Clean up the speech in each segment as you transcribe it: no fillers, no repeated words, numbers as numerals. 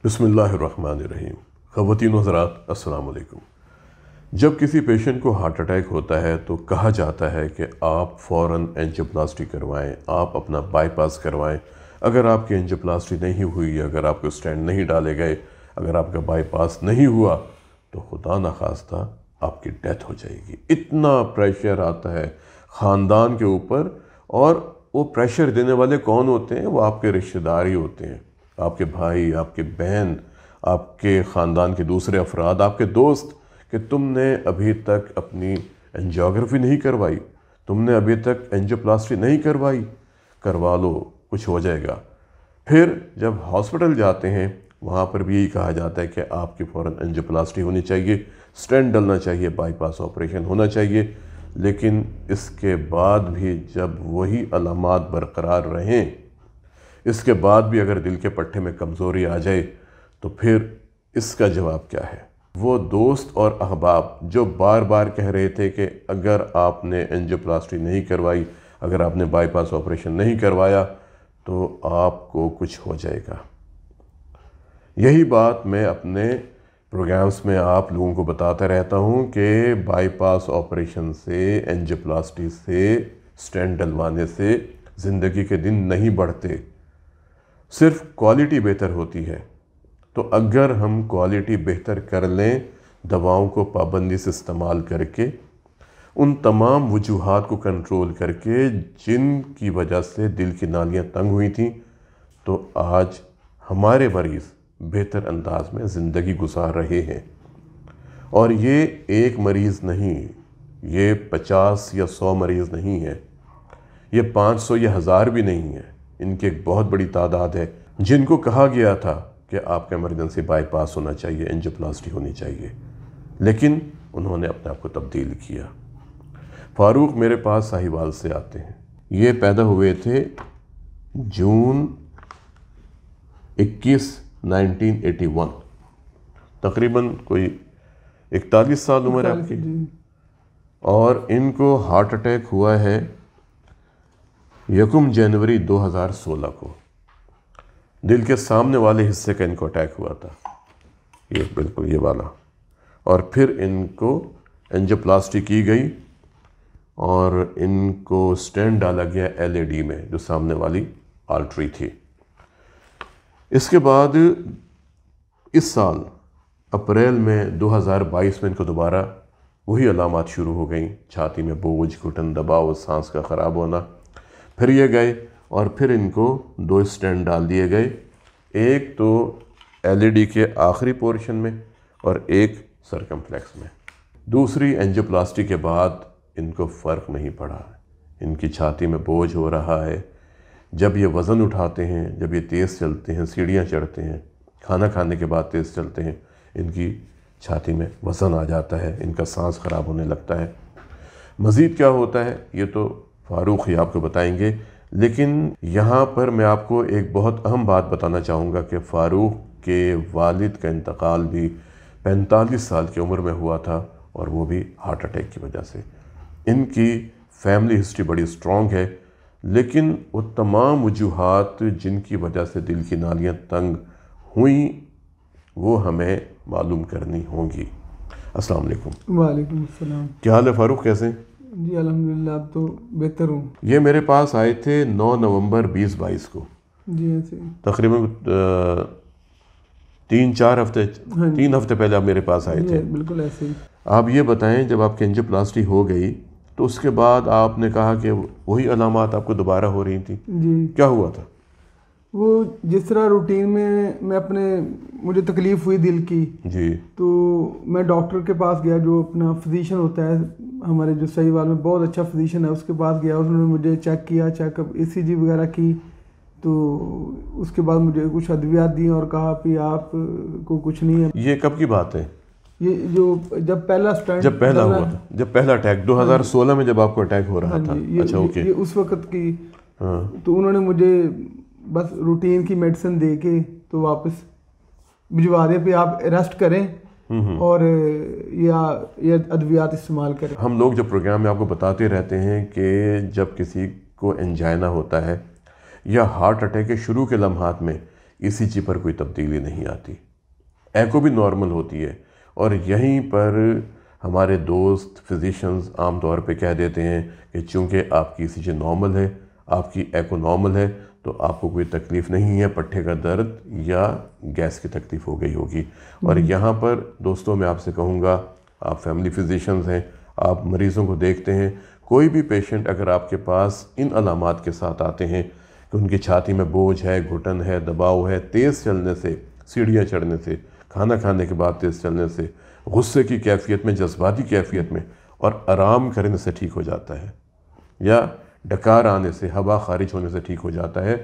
بسم اللہ الرحمن الرحیم۔ خواتین و حضرات السلام علیکم۔ جب کسی پیشنٹ کو ہارٹ اٹیک ہوتا ہے تو کہا جاتا ہے کہ آپ فوراً اینجیوپلاسٹی کروائیں، آپ اپنا بائی پاس کروائیں۔ اگر آپ کی اینجیوپلاسٹی نہیں ہوئی، اگر آپ کو اسٹینڈ نہیں ڈالے گئے، اگر آپ کا بائی پاس نہیں ہوا تو خدا نخواستہ آپ کی ڈیتھ ہو جائے گی۔ اتنا پریشر آتا ہے خاندان کے اوپر، اور وہ پریشر دینے والے کون ہوتے ہیں؟ وہ آپ کے رشتہ دار ہی ہوتے ہیں، آپ کے بھائی، آپ کے بہن، آپ کے خاندان کے دوسرے افراد، آپ کے دوست، کہ تم نے ابھی تک اپنی اینجیوگرافی نہیں کروائی، تم نے ابھی تک اینجیوپلاسٹی نہیں کروائی، کروا لو، کچھ ہو جائے گا۔ پھر جب ہاسپٹل جاتے ہیں وہاں پر بھی یہی کہا جاتا ہے کہ آپ کی فوراً اینجیوپلاسٹی ہونی چاہیے، اسٹینٹ ڈلنا چاہیے، بائی پاس آپریشن ہونا چاہیے۔ لیکن اس کے بعد بھی جب وہی علامات برقرار رہیں، اس کے بعد بھی اگر دل کے پٹھے میں کمزوری آ جائے تو پھر اس کا جواب کیا ہے؟ وہ دوست اور احباب جو بار بار کہہ رہے تھے کہ اگر آپ نے اینجیوپلاسٹی نہیں کروائی، اگر آپ نے بائی پاس آپریشن نہیں کروایا تو آپ کو کچھ ہو جائے گا۔ یہی بات میں اپنے پروگرامز میں آپ لوگوں کو بتاتا رہتا ہوں کہ بائی پاس آپریشن سے، اینجیوپلاسٹی سے، اسٹینٹ ڈلوانے سے زندگی کے دن نہیں بڑھتے، صرف کوالٹی بہتر ہوتی ہے۔ تو اگر ہم کوالٹی بہتر کر لیں، دواؤں کو پابندی سے استعمال کر کے، ان تمام وجوہات کو کنٹرول کر کے جن کی وجہ سے دل کی نالیاں تنگ ہوئی تھیں، تو آج ہمارے مریض بہتر انداز میں زندگی گزار رہے ہیں۔ اور یہ ایک مریض نہیں، یہ 50 یا 100 مریض نہیں ہے، یہ 500 یا 1000 بھی نہیں ہے، ان کی ایک بہت بڑی تعداد ہے جن کو کہا گیا تھا کہ آپ کا ایمرجنسی بائی پاس ہونا چاہیے، اینجیوپلاسٹی ہونی چاہیے، لیکن انہوں نے اپنے آپ کو تبدیل کیا۔ فاروق میرے پاس ساہیوال سے آتے ہیں، یہ پیدا ہوئے تھے جون 21، 1981، تقریباً کوئی 41 سال عمر ہے آپ کی، اور ان کو ہارٹ اٹیک ہوا ہے 1 جنوری 2016 کو۔ دل کے سامنے والے حصے کا ان کو اٹیک ہوا تھا، یہ بالکل یہ والا، اور پھر ان کو اینجیوپلاسٹی کی گئی اور ان کو اسٹینٹ ڈالا گیا LAD میں، جو سامنے والی آرٹری تھی۔ اس کے بعد اس سال اپریل میں 2022 میں ان کو دوبارہ وہی علامات شروع ہو گئیں، چھاتی میں بوجھ، گھٹن دباؤ، سانس کا خراب ہونا۔ پھر یہ گئے اور پھر ان کو 2 اسٹینٹ ڈال دیے گئے، ایک تو LAD کے آخری پورشن میں اور ایک سرکمفلیکس میں۔ دوسری اینجیوپلاسٹی کے بعد ان کو فرق نہیں پڑا، ان کی چھاتی میں بوجھ ہو رہا ہے، جب یہ وزن اٹھاتے ہیں، جب یہ تیز چلتے ہیں، سیڑھیاں چڑھتے ہیں، کھانا کھانے کے بعد تیز چلتے ہیں، ان کی چھاتی میں وزن آ جاتا ہے، ان کا سانس خراب ہونے لگتا ہے۔ مزید کیا ہوتا ہے یہ تو فاروق ہی آپ کو بتائیں گے، لیکن یہاں پر میں آپ کو ایک بہت اہم بات بتانا چاہوں گا کہ فاروق کے والد کا انتقال بھی 45 سال کی عمر میں ہوا تھا، اور وہ بھی ہارٹ اٹیک کی وجہ سے۔ ان کی فیملی ہسٹری بڑی اسٹرانگ ہے، لیکن وہ تمام وجوہات جن کی وجہ سے دل کی نالیاں تنگ ہوئیں وہ ہمیں معلوم کرنی ہوں گی۔ السلام علیکم۔ وعلیکم السلام۔ کیا حال ہے فاروق، کیسے؟ جی الحمدللہ، اب تو بہتر ہوں۔ یہ میرے پاس آئے تھے 9 نومبر 2022 کو، جی ایسے تقریباً 3-4 ہفتے، 3 ہفتے پہلے آپ میرے پاس آئے تھے۔ بالکل ایسے ہی۔ آپ یہ بتائیں، جب آپ کی اینجیوپلاسٹی ہو گئی تو اس کے بعد آپ نے کہا کہ وہی علامات آپ کو دوبارہ ہو رہی تھیں، جی کیا ہوا تھا؟ وہ جس طرح روٹین میں مجھے تکلیف ہوئی دل کی، جی، تو میں ڈاکٹر کے پاس گیا، جو اپنا فزیشین ہوتا ہے ہمارے جو ساہیوال میں، بہت اچھا فزیشین ہے، اس کے پاس گیا، انہوں نے مجھے چیک کیا، چیک اپ ECG وغیرہ کی، تو اس کے بعد مجھے کچھ ادویات دیں اور کہا کہ آپ کو کچھ نہیں ہے۔ یہ کب کی بات ہے؟ یہ جو جب پہلا اسٹینٹ، جب پہلا ہوا تھا، جب پہلا اٹیک 2016 میں جب آپ کو اٹیک ہو رہا تھا؟ اچھا، اوکے، یہ اس وقت کی۔ ہاں، تو انہوں نے مجھے بس روٹین کی میڈیسن دے کے تو واپس بھجوا دیا، پہ آپ ریسٹ کریں اور یہ ادویات استعمال کریں۔ ہم لوگ جو پروگرام میں آپ کو بتاتے رہتے ہیں کہ جب کسی کو انجائنا ہوتا ہے یا ہارٹ اٹیک کے شروع کے لمحات میں ECG پر کوئی تبدیلی نہیں آتی، ایکو بھی نارمل ہوتی ہے، اور یہیں پر ہمارے دوست فزیشنز عام طور پہ کہہ دیتے ہیں کہ چونکہ آپ کی ECG نارمل ہے، آپ کی ایکو نارمل ہے، تو آپ کو کوئی تکلیف نہیں ہے، پٹھے کا درد یا گیس کی تکلیف ہو گئی ہوگی۔ اور یہاں پر دوستوں میں آپ سے کہوں گا، آپ فیملی فزیشنز ہیں، آپ مریضوں کو دیکھتے ہیں، کوئی بھی پیشنٹ اگر آپ کے پاس ان علامات کے ساتھ آتے ہیں کہ ان کی چھاتی میں بوجھ ہے، گھٹن ہے، دباؤ ہے، تیز چلنے سے، سیڑھیاں چڑھنے سے، کھانا کھانے کے بعد تیز چلنے سے، غصے کی کیفیت میں، جذباتی کیفیت میں، اور آرام کرنے سے ٹھیک ہو جاتا ہے، یا ڈکار آنے سے، ہوا خارج ہونے سے ٹھیک ہو جاتا ہے،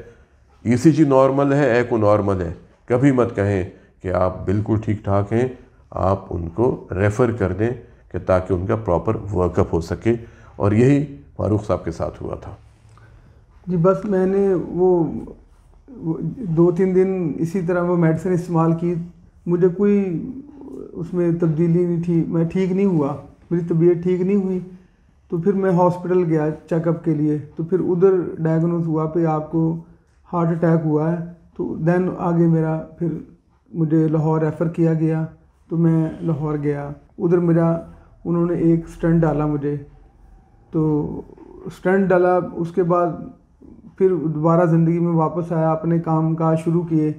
ECG نارمل ہے، ایکو نارمل ہے، کبھی مت کہیں کہ آپ بالکل ٹھیک ٹھاک ہیں، آپ ان کو ریفر کر دیں کہ تاکہ ان کا پراپر ورک اپ ہو سکے۔ اور یہی فاروق صاحب کے ساتھ ہوا تھا۔ جی بس میں نے وہ 2-3 دن اسی طرح وہ میڈیسن استعمال کی، مجھے کوئی اس میں تبدیلی نہیں تھی، میں ٹھیک نہیں ہوا، میری طبیعت ٹھیک نہیں ہوئی۔ تو پھر میں ہاسپٹل گیا چیک اپ کے لیے، تو پھر ادھر ڈائگنوز ہوا کہ آپ کو ہارٹ اٹیک ہوا ہے۔ تو دین آگے میرا پھر مجھے لاہور ریفر کیا گیا، تو میں لاہور گیا، ادھر میرا انہوں نے ایک اسٹنٹ ڈالا مجھے، تو اسٹنٹ ڈالا، اس کے بعد پھر دوبارہ زندگی میں واپس آیا، اپنے کام کاج شروع کیے،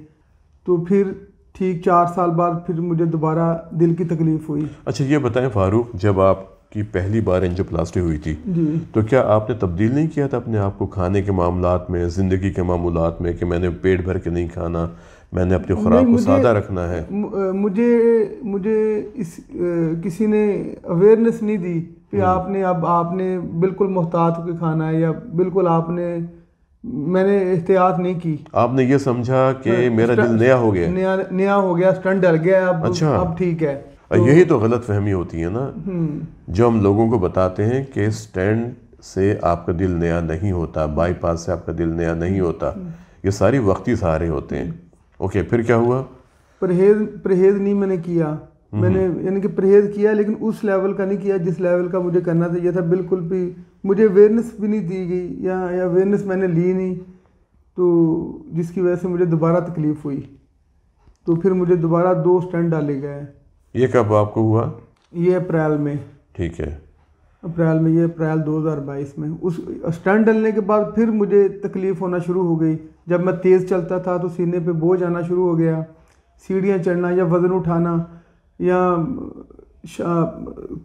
تو پھر ٹھیک 4 سال بعد پھر مجھے دوبارہ دل کی تکلیف ہوئی۔ اچھا یہ بتائیں فاروق، جب آپ کی پہلی بار انجیوپلاسٹی ہوئی تھی جی تو کیا آپ نے تبدیل نہیں کیا تھا اپنے آپ کو کھانے کے معاملات میں، زندگی کے معاملات میں، کہ میں نے پیٹ بھر کے نہیں کھانا، میں نے اپنی خوراک کو سادہ رکھنا ہے؟ مجھے کسی نے اویئرنیس نہیں دی کہ آپ نے بالکل محتاط ہو کے کھانا ہے، یا بالکل میں نے احتیاط نہیں کی۔ آپ نے یہ سمجھا کہ میرا دل نیا ہو گیا، نیا ہو گیا، اسٹنٹ ڈل گیا، اب ٹھیک ہے۔ یہی تو غلط فہمی ہوتی ہے نا، جو ہم لوگوں کو بتاتے ہیں کہ اسٹینٹ سے آپ کا دل نیا نہیں ہوتا، بائی پاس سے آپ کا دل نیا نہیں ہوتا، یہ ساری وقتی سہارے ہوتے ہیں۔ اوکے، پھر کیا ہوا؟ پرہیز نہیں میں نے کیا، میں نے یعنی کہ پرہیز کیا، لیکن اس لیول کا نہیں کیا جس لیول کا مجھے کرنا چاہیے تھا۔ بالکل بھی مجھے اویئرنیس بھی نہیں دی گئی، یا اویئرنیس میں نے لی نہیں، تو جس کی وجہ سے مجھے دوبارہ تکلیف ہوئی، تو پھر مجھے دوبارہ 2 اسٹنٹ ڈالے گئے۔ یہ کب آپ کو ہوا؟ یہ اپریل میں، ٹھیک ہے، یہ اپریل 2022 میں۔ اس اسٹنٹ ڈلنے کے بعد پھر مجھے تکلیف ہونا شروع ہو گئی۔ جب میں تیز چلتا تھا تو سینے پہ بوجھ آنا شروع ہو گیا، سیڑھیاں چڑھنا یا وزن اٹھانا یا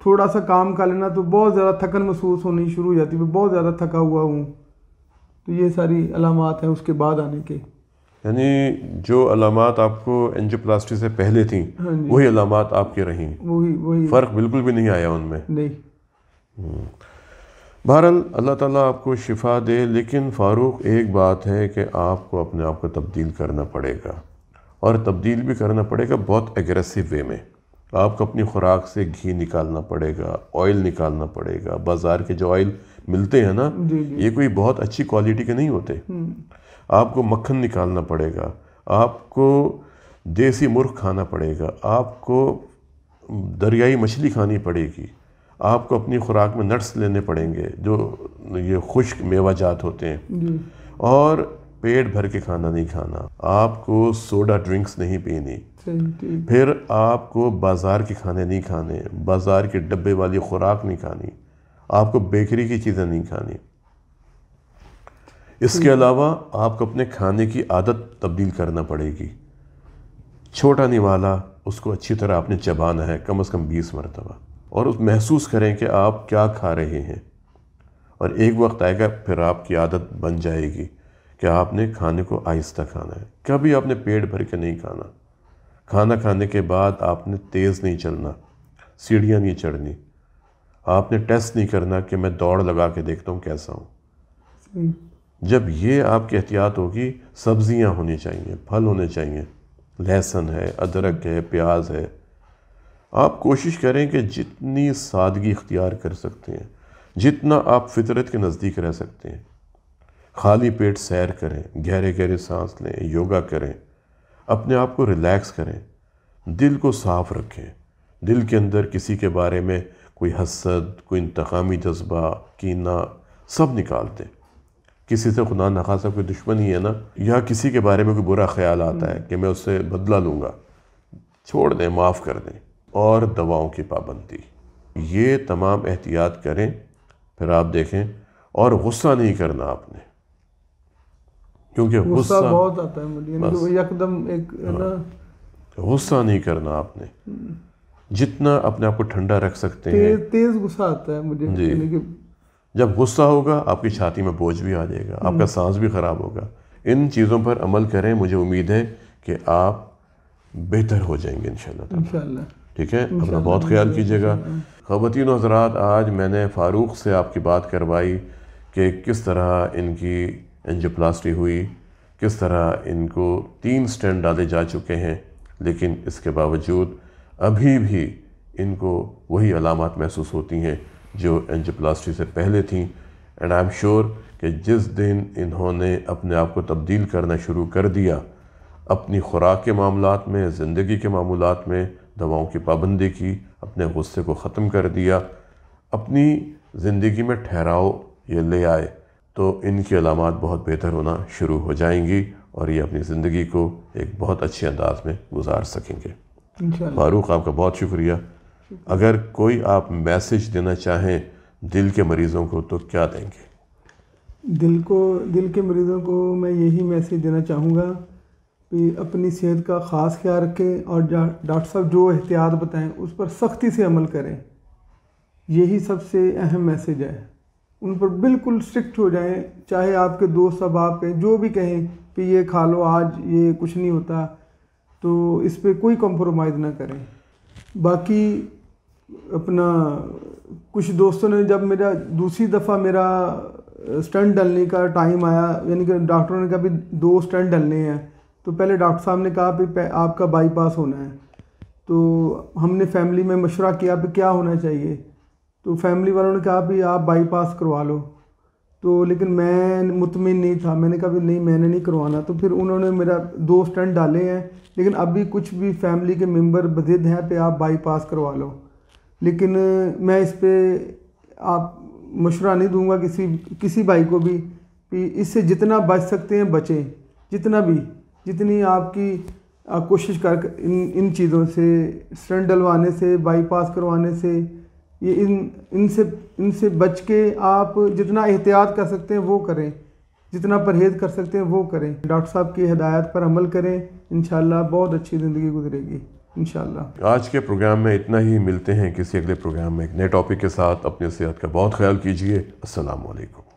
تھوڑا سا کام کر لینا تو بہت زیادہ تھکن محسوس ہونی شروع ہو جاتی، میں بہت زیادہ تھکا ہوا ہوں۔ تو یہ ساری علامات ہیں اس کے بعد آنے کے۔ یعنی جو علامات آپ کو انجیوپلاسٹی سے پہلے تھیں وہی علامات آپ کی رہیں، وہی فرق بالکل بھی نہیں آیا ان میں؟ نہیں۔ بہرحال اللہ تعالیٰ آپ کو شفا دے، لیکن فاروق ایک بات ہے کہ آپ کو اپنے آپ کو تبدیل کرنا پڑے گا، اور تبدیل بھی کرنا پڑے گا بہت ایگریسو وے میں۔ آپ کو اپنی خوراک سے گھی نکالنا پڑے گا، آئل نکالنا پڑے گا۔ بازار کے جو آئل ملتے ہیں نا، یہ کوئی بہت اچھی کوالٹی کے نہیں ہوتے۔ آپ کو مکھن نکالنا پڑے گا، آپ کو دیسی مرغ کھانا پڑے گا، آپ کو دریائی مچھلی کھانی پڑے گی، آپ کو اپنی خوراک میں نٹس لینے پڑیں گے جو یہ خشک میوہ جات ہوتے ہیں، اور پیٹ بھر کے کھانا نہیں کھانا، آپ کو سوڈا ڈرنکس نہیں پینی، پھر آپ کو بازار کے کھانے نہیں کھانے، بازار کے ڈبے والی خوراک نہیں کھانی، آپ کو بیکری کی چیزیں نہیں کھانی۔ اس کے علاوہ آپ کو اپنے کھانے کی عادت تبدیل کرنا پڑے گی۔ چھوٹا نوالا اس کو اچھی طرح آپ نے چبانا ہے، کم از کم 20 مرتبہ، اور اس محسوس کریں کہ آپ کیا کھا رہے ہیں، اور ایک وقت آئے گا پھر آپ کی عادت بن جائے گی کہ آپ نے کھانے کو آہستہ کھانا ہے، کبھی آپ نے پیٹ بھر کے نہیں کھانا۔ کھانا کھانے کے بعد آپ نے تیز نہیں چلنا، سیڑھیاں نہیں چڑھنی، آپ نے ٹیسٹ نہیں کرنا کہ میں دوڑ لگا کے دیکھتا ہوں کیسا ہوں۔ جب یہ آپ کی احتیاط ہوگی، سبزیاں ہونی چاہیے، پھل ہونے چاہیے، لہسن ہے، ادرک ہے، پیاز ہے۔ آپ کوشش کریں کہ جتنی سادگی اختیار کر سکتے ہیں، جتنا آپ فطرت کے نزدیک رہ سکتے ہیں، خالی پیٹ سیر کریں، گہرے گہرے سانس لیں، یوگا کریں، اپنے آپ کو ریلیکس کریں، دل کو صاف رکھیں، دل کے اندر کسی کے بارے میں کوئی حسد، کوئی انتقامی جذبہ، کینہ، سب نکال دیں۔ کسی سے خدا نخواستہ کوئی دشمنی ہے نا، یا کسی کے بارے میں کوئی برا خیال آتا ہے کہ میں اس سے بدلہ لوں گا، چھوڑ دیں، معاف کر دیں. اور دواؤں کی پابندی، یہ تمام احتیاط کریں. پھر آپ دیکھیں. اور غصہ نہیں کرنا آپ نے، کیونکہ غصہ بہت آتا ہے مجھے، یعنی کہ وہ یکدم ایک نا، غصہ نہیں کرنا آپ نے. جتنا اپنے آپ کو ٹھنڈا رکھ سکتے ہیں. تیز غصہ آتا ہے مجھے، یعنی کہ جب غصہ ہوگا آپ کی چھاتی میں بوجھ بھی آ جائے گا، آپ کا سانس بھی خراب ہوگا. ان چیزوں پر عمل کریں، مجھے امید ہے کہ آپ بہتر ہو جائیں گے انشاءاللہ. انشاءاللہ. ٹھیک ہے، اپنا بہت خیال کیجیے گا. خواتین و حضرات، آج میں نے فاروق سے آپ کی بات کروائی کہ کس طرح ان کی اینجیوپلاسٹی ہوئی، کس طرح ان کو 3 اسٹینٹ ڈالے جا چکے ہیں، لیکن اس کے باوجود ابھی بھی ان کو وہی علامات محسوس ہوتی ہیں جو اینجیوپلاسٹی سے پہلے تھیں. اینڈ آئی ایم شیور کہ جس دن انہوں نے اپنے آپ کو تبدیل کرنا شروع کر دیا، اپنی خوراک کے معاملات میں، زندگی کے معاملات میں دواؤں کی پابندی کی، اپنے غصے کو ختم کر دیا، اپنی زندگی میں ٹھہراؤ یہ لے آئے، تو ان کی علامات بہت بہتر ہونا شروع ہو جائیں گی اور یہ اپنی زندگی کو ایک بہت اچھے انداز میں گزار سکیں گے. فاروق، آپ کا بہت شکریہ. اگر کوئی آپ میسج دینا چاہیں دل کے مریضوں کو تو کیا دیں گے؟ دل کے مریضوں کو میں یہی میسج دینا چاہوں گا کہ اپنی صحت کا خاص خیال رکھیں، اور ڈاکٹر صاحب جو احتیاط بتائیں اس پر سختی سے عمل کریں. یہی سب سے اہم میسج ہے. ان پر بالکل اسٹرکٹ ہو جائیں، چاہے آپ کے دوست احباب کہیں جو بھی کہیں کہ یہ کھا لو آج، یہ کچھ نہیں ہوتا، تو اس پہ کوئی کمپرومائز نہ کریں. باقی اپنا کچھ دوستوں نے جب دوسری دفعہ میرا اسٹنٹ ڈلنے کا ٹائم آیا، یعنی کہ ڈاکٹروں نے کہا بھی 2 اسٹنٹ ڈلنے ہیں، تو پہلے ڈاکٹر صاحب نے کہا کہ آپ کا بائی پاس ہونا ہے. تو ہم نے فیملی میں مشورہ کیا کہ کیا ہونا چاہیے، تو فیملی والوں نے کہا بھی آپ بائی پاس کروا لو. تو لیکن میں مطمئن نہیں تھا، میں نے کہا بھی نہیں، میں نے نہیں کروانا. تو پھر انہوں نے میرا 2 اسٹنٹ ڈالے ہیں، لیکن ابھی کچھ بھی فیملی کے ممبر بضد ہیں پہ آپ بائی پاس کروا لو. لیکن میں اس پہ آپ مشورہ نہیں دوں گا کسی بھائی کو بھی کہ اس سے جتنا بچ سکتے ہیں بچیں، جتنی آپ کی کوشش کر ان چیزوں سے، اسٹنٹ ڈلوانے سے، بائی پاس کروانے سے، یہ ان سے بچ کے آپ جتنا احتیاط کر سکتے ہیں وہ کریں، جتنا پرہیز کر سکتے ہیں وہ کریں. ڈاکٹر صاحب کی ہدایت پر عمل کریں، انشاءاللہ بہت اچھی زندگی گزرے گی انشاءاللہ. آج کے پروگرام میں اتنا ہی. ملتے ہیں کسی اگلے پروگرام میں ایک نئے ٹاپک کے ساتھ. اپنی صحت کا بہت خیال کیجیے. السلام علیکم.